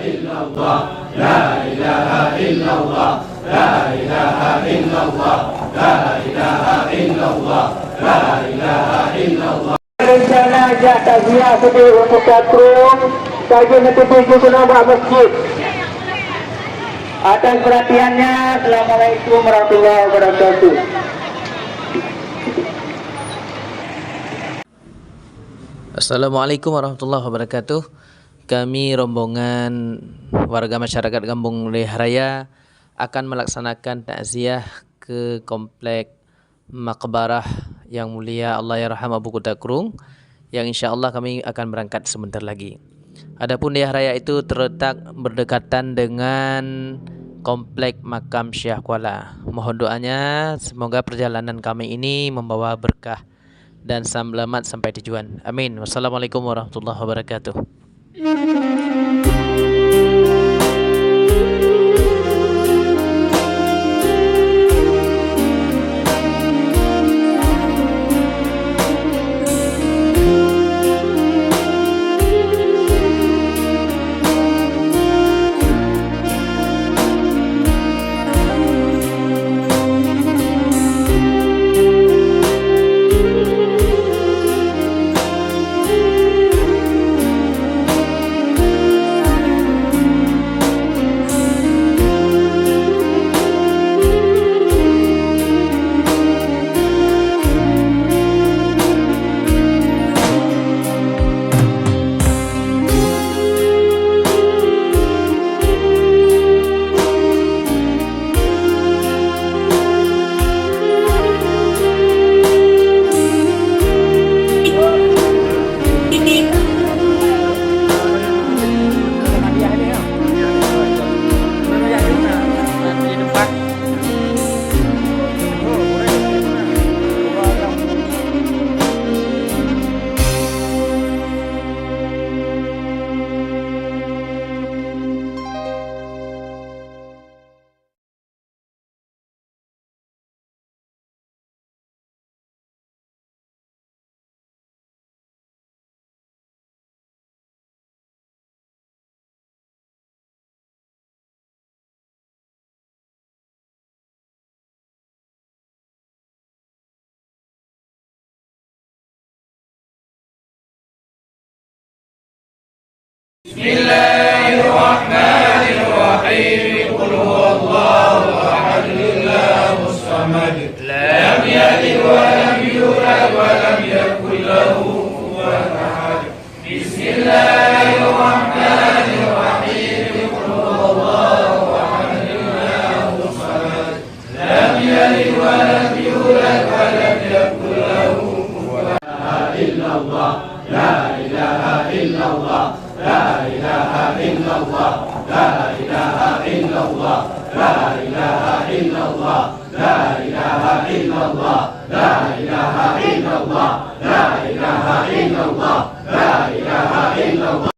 illallah, la ilaha illallah, la ilaha illallah, la ilaha illallah, la ilaha illallah. Rencana ajak takziah sedih untuk Katrung bagi nanti tuju ke nama masjid. Atas perhatiannya, Assalamualaikum warahmatullahi wabarakatuh. Assalamualaikum warahmatullahi wabarakatuh. Kami rombongan warga masyarakat Kampung Lehah Raya akan melaksanakan takziah ke komplek Maqbarah Yang Mulia Allahyarham Abu Kutakrung yang insya-Allah kami akan berangkat sebentar lagi. Adapun Lehah Raya itu terletak berdekatan dengan komplek makam Syekh Kuala. Mohon doanya semoga perjalanan kami ini membawa berkah dan selamat sampai tujuan. Amin. Wassalamualaikum warahmatullahi wabarakatuh. Bismillahirrahmanirrahim. Qul huwallahu ahad, Allahus samad, lam yalid wa lam yulad wa lam yakul lahu kufuwan ahad. Bismillahirrahmanirrahim. Qul huwallahu ahad, Allahus samad, lam yalid wa lam yulad wa lam yakul lahu kufuwan ahad. La ilaha illallah, la ilaha illallah, la ilaha illallah, la ilaha illallah, la ilaha illallah, la ilaha illallah, la ilaha illallah, la ilaha illallah.